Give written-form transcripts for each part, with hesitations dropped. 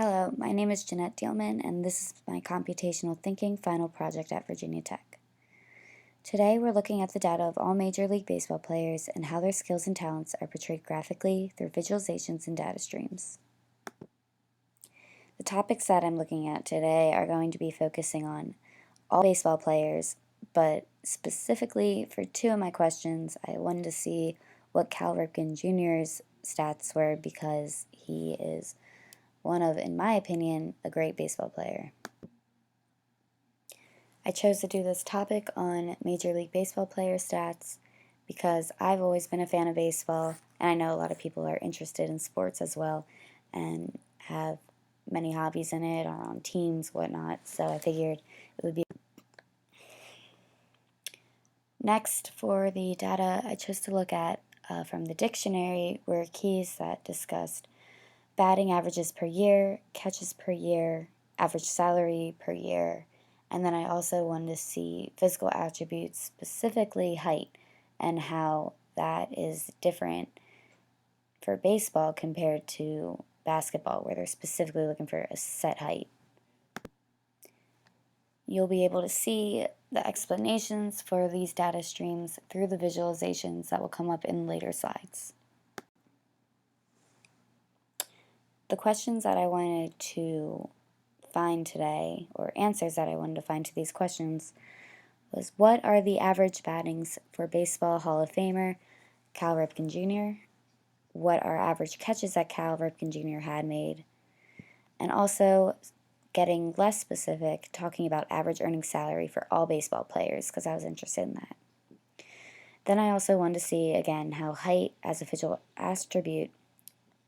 Hello, my name is Jeanette Dielman, and this is my computational thinking final project at Virginia Tech. Today we're looking at the data of all Major League Baseball players and how their skills and talents are portrayed graphically through visualizations and data streams. The topics that I'm looking at today are going to be focusing on all baseball players, but specifically for two of my questions, I wanted to see what Cal Ripken Jr.'s stats were because he is one of, in my opinion, a great baseball player. I chose to do this topic on Major League Baseball player stats because I've always been a fan of baseball, and I know a lot of people are interested in sports as well and have many hobbies in it, are on teams, whatnot, so I figured it would be. Next, for the data, I chose to look at from the dictionary were keys that discussed batting averages per year, catches per year, average salary per year, and then I also wanted to see physical attributes, specifically height, and how that is different for baseball compared to basketball, where they're specifically looking for a set height. You'll be able to see the explanations for these data streams through the visualizations that will come up in later slides. The questions that I wanted to find today, or answers that I wanted to find to these questions, was what are the average battings for Baseball Hall of Famer Cal Ripken Jr.? What are average catches that Cal Ripken Jr. had made? And also getting less specific, talking about average earning salary for all baseball players, because I was interested in that. Then I also wanted to see, again, how height as a visual attribute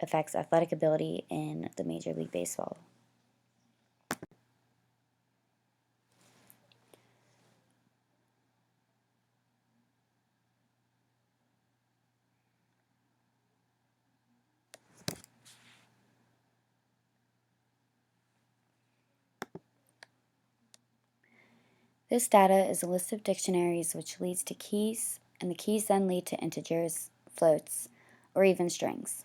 affects athletic ability in the Major League Baseball. This data is a list of dictionaries which leads to keys, and the keys then lead to integers, floats, or even strings.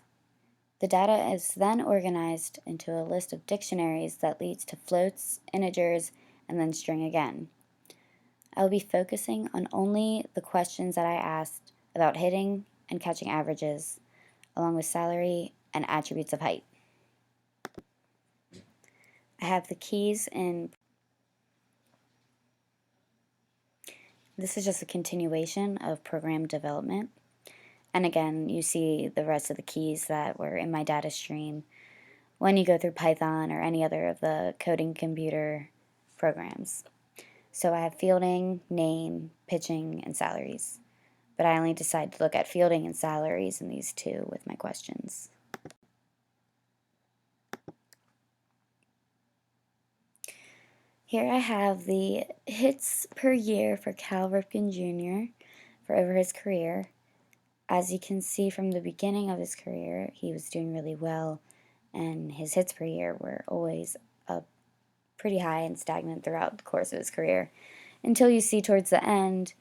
The data is then organized into a list of dictionaries that leads to floats, integers, and then string again. I will be focusing on only the questions that I asked about hitting and catching averages, along with salary and attributes of height. I have the keys in. This is just a continuation of program development. And again, you see the rest of the keys that were in my data stream when you go through Python or any other of the coding computer programs. So I have fielding, name, pitching, and salaries. But I only decided to look at fielding and salaries in these two with my questions. Here I have the hits per year for Cal Ripken Jr. for over his career. As you can see from the beginning of his career, he was doing really well, and his hits per year were always up pretty high and stagnant throughout the course of his career, until you see towards the end,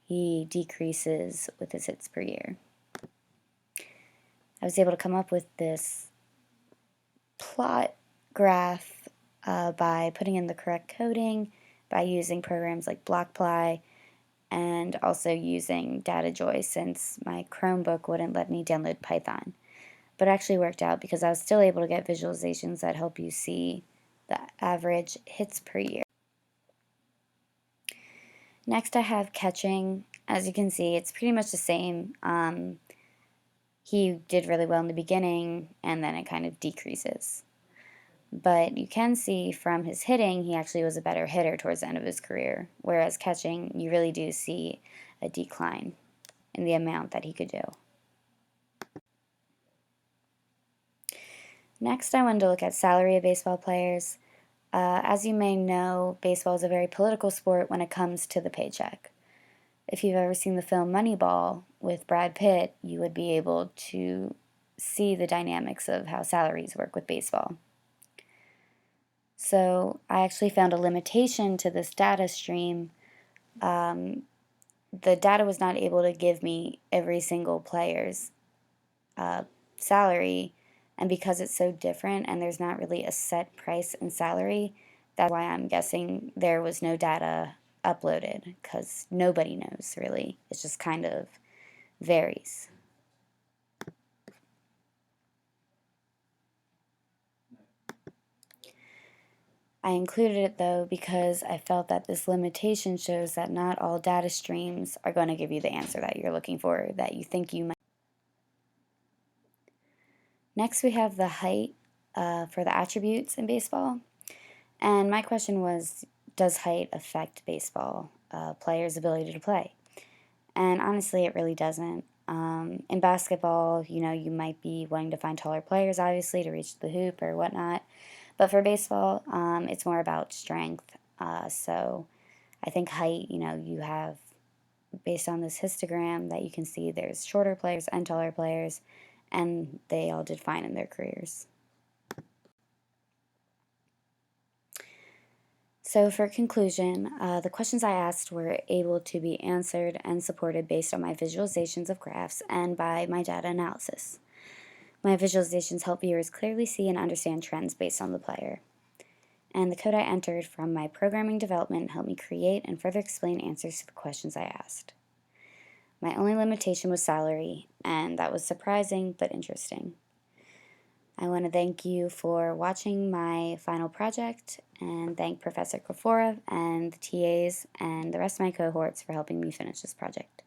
he decreases with his hits per year. I was able to come up with this plot graph by putting in the correct coding, by using programs like BlockPly, and also using DataJoy since my Chromebook wouldn't let me download Python. But it actually worked out because I was still able to get visualizations that help you see the average hits per year. Next I have catching. As you can see, it's pretty much the same. He did really well in the beginning, and then it kind of decreases. But you can see from his hitting, he actually was a better hitter towards the end of his career, whereas catching, you really do see a decline in the amount that he could do. Next, I wanted to look at salary of baseball players. As you may know, baseball is a very political sport when it comes to the paycheck. If you've ever seen the film Moneyball with Brad Pitt, you would be able to see the dynamics of how salaries work with baseball. So I actually found a limitation to this data stream. The data was not able to give me every single player's salary, And because it's so different and there's not really a set price and salary, that's why I'm guessing there was no data uploaded, because nobody knows really. It just kind of varies. I included it though because I felt that this limitation shows that not all data streams are going to give you the answer that you're looking for, that you think you might. Next we have the height for the attributes in baseball. And my question was, does height affect baseball players' ability to play? And honestly, it really doesn't. In basketball, you might be wanting to find taller players, obviously, to reach the hoop or whatnot. But for baseball, it's more about strength. So I think height, you have, based on this histogram, that you can see there's shorter players and taller players, and they all did fine in their careers. So for conclusion, the questions I asked were able to be answered and supported based on my visualizations of graphs and by my data analysis. My visualizations help viewers clearly see and understand trends based on the player. And the code I entered from my programming development helped me create and further explain answers to the questions I asked. My only limitation was salary, and that was surprising but interesting. I want to thank you for watching my final project and thank Professor Kofora and the TAs and the rest of my cohorts for helping me finish this project.